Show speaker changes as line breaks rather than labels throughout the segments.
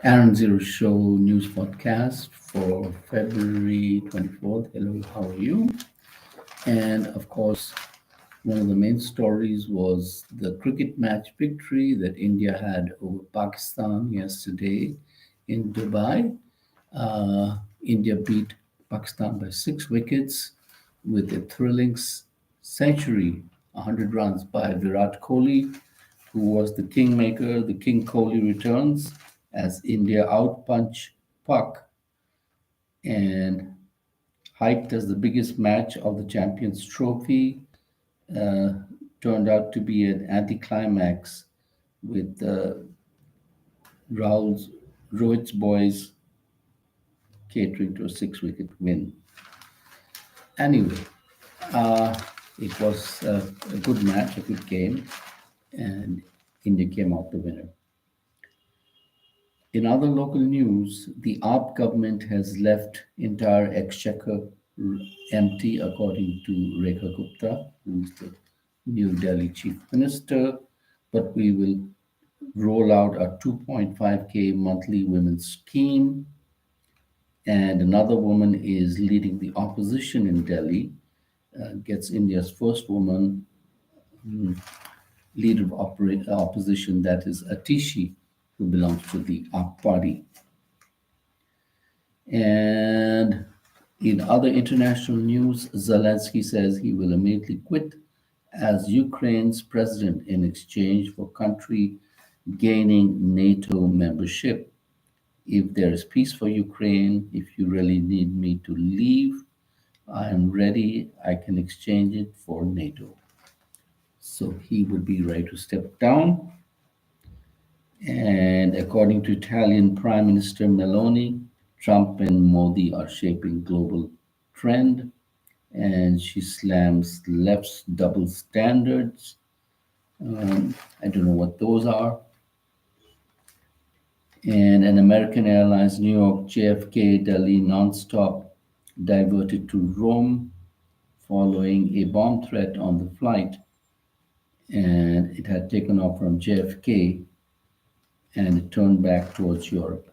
Aaron Zero Show News Podcast for February 24th. Hello, how are you? And of course, one of the main stories was the cricket match victory that India had over Pakistan yesterday in Dubai. India beat Pakistan by 6 wickets with a thrilling century, 100 runs by Virat Kohli, who was the kingmaker. The King Kohli returns as India outpunch Pak and hyped as the biggest match of the Champions Trophy. Uh, Turned out to be an anticlimax with Rahul's Rohit's boys catering to a 6 wicket win. Anyway, uh, it was a good match, a good game, and India came out the winner. In other local news, the AAP government has left entire exchequer empty, according to Rekha Gupta, who is the New Delhi chief minister. But we will roll out a 2.5K monthly women's scheme. And another woman is leading the opposition in Delhi, gets India's first woman leader of opposition, that is Atishi, who belongs to the AAP party. And in other international news, Zelensky says he will immediately quit as Ukraine's president in exchange for country gaining NATO membership. If there is peace for Ukraine, if you really need me to leave, I am ready. I can exchange it for NATO. So he would be ready to step down. And according to Italian Prime Minister Meloni, Trump and Modi are shaping global trend, and she slams left's double standards. I don't know what those are. And an American Airlines New York JFK Delhi nonstop diverted to Rome following a bomb threat on the flight, and it had taken off from JFK and it turned back towards Europe.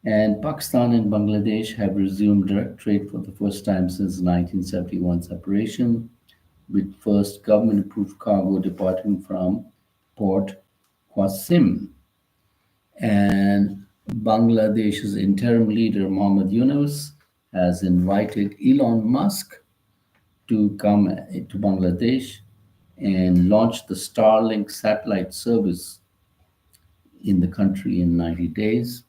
And Pakistan and Bangladesh have resumed direct trade for the first time since 1971 separation, with first government-approved cargo departing from Port Qasim. And Bangladesh's interim leader, Mohammad Yunus, has invited Elon Musk to come to Bangladesh and launch the Starlink satellite service in the country in 90 days.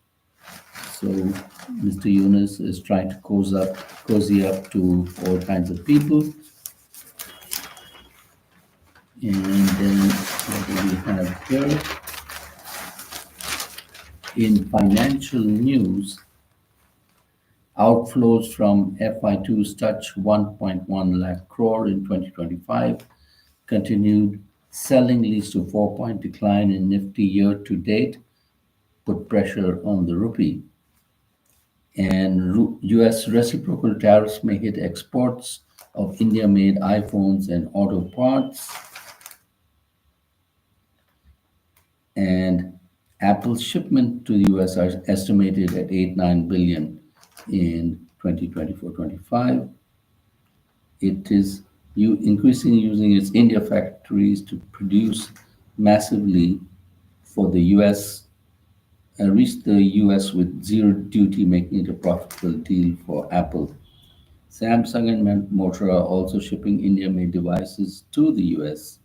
So Mr. Yunus is trying to cozy up to all kinds of people. And then what do we have here? In financial news, outflows from FI2s touch 1.1 lakh crore in 2025. Continued selling leads to 4-point decline in Nifty year to date, put pressure on the rupee. And US reciprocal tariffs may hit exports of India made iPhones and auto parts. And Apple's shipment to the US are estimated at 8-9 billion in 2024-25. It is increasingly using its India factories to produce massively for the US and reach the US with zero duty, making it a profitable deal for Apple. Samsung and Motorola are also shipping India-made devices to the US.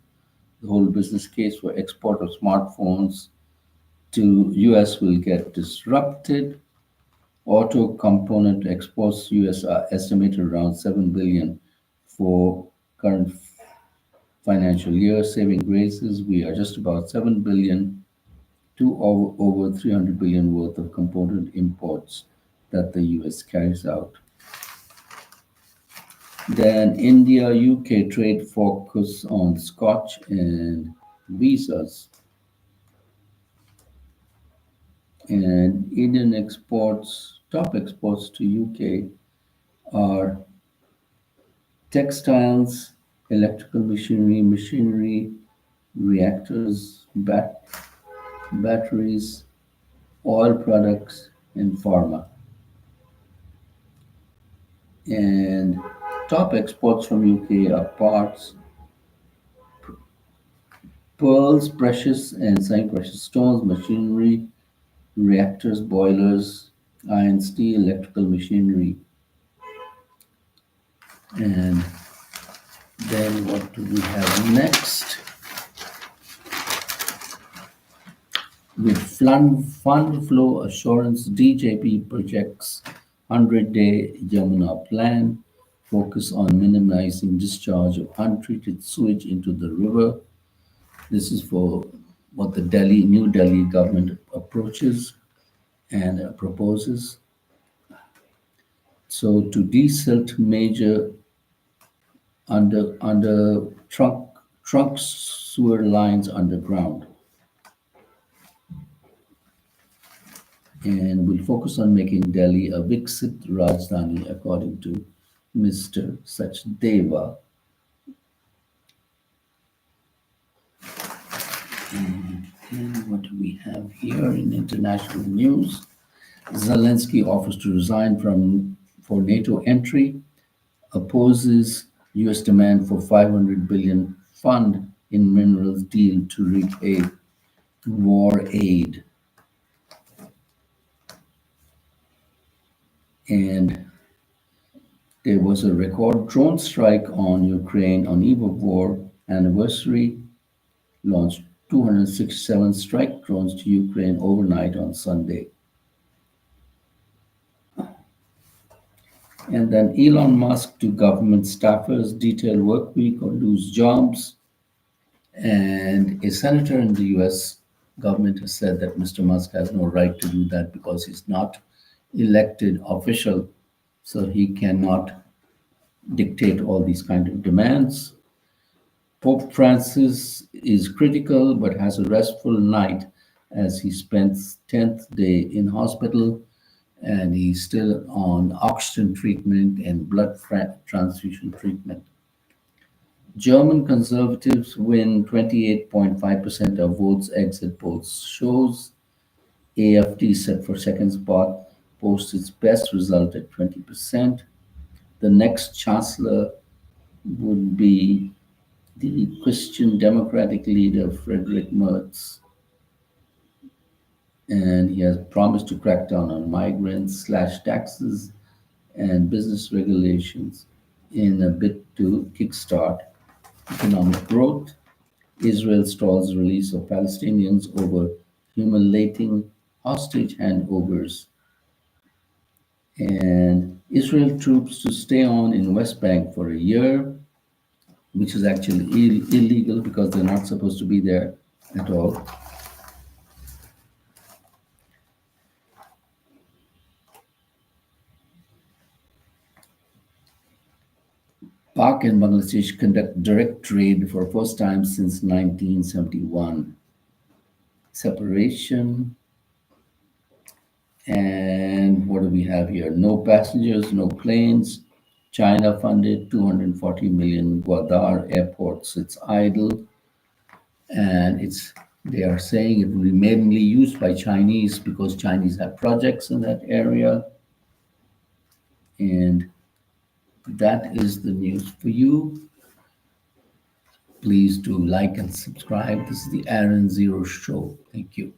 The whole business case for export of smartphones to US will get disrupted. Auto component exports to US are estimated around 7 billion for current financial year. Saving graces, we are just about 7 billion to over 300 billion worth of component imports that the US carries out. Then India UK trade focus on Scotch and visas. And Indian exports, top exports to UK are textiles, electrical machinery, reactors, batteries, oil products, and pharma. And top exports from UK are parts, pearls, precious and semi-precious stones, machinery, reactors, boilers, iron, steel, electrical machinery. And then what do we have next? With fund flow assurance, DJP projects 100-day Yamuna plan, focus on minimizing discharge of untreated sewage into the river. This is for what the New Delhi government approaches and proposes. So to desilt major under trunk sewer lines underground, and will focus on making Delhi a Viksit Rajdhani, according to Mr. Sachdeva. And what do we have here in international news? Zelensky offers to resign for NATO entry, opposes US demand for 500 billion fund in minerals deal to repay war aid. And there was a record drone strike on Ukraine on eve of war anniversary, launched 267 strike drones to Ukraine overnight on Sunday. And then Elon Musk to government staffers, detailed work week or lose jobs. And a senator in the US government has said that Mr. Musk has no right to do that because he's not elected official, so he cannot dictate all these kind of demands. Pope Francis is critical but has a restful night as he spends 10th day in hospital and he's still on oxygen treatment and transfusion treatment. German conservatives win 28.5% of votes, exit polls shows. AFD set for second spot, posts its best result at 20%. The next chancellor would be the Christian Democratic leader, Friedrich Merz, and he has promised to crack down on migrants, slash taxes, and business regulations in a bid to kickstart economic growth. Israel stalls release of Palestinians over humiliating hostage handovers. And Israel troops to stay on in West Bank for a year, which is actually illegal because they're not supposed to be there at all. Pak and Bangladesh conduct direct trade for first time since 1971. Separation. And what do we have here? No passengers, no planes. China funded 240 million Gwadar airport sits idle. And they are saying it will be mainly used by Chinese because Chinese have projects in that area. And that is the news for you. Please do like and subscribe. This is the Aaron Zero Show. Thank you.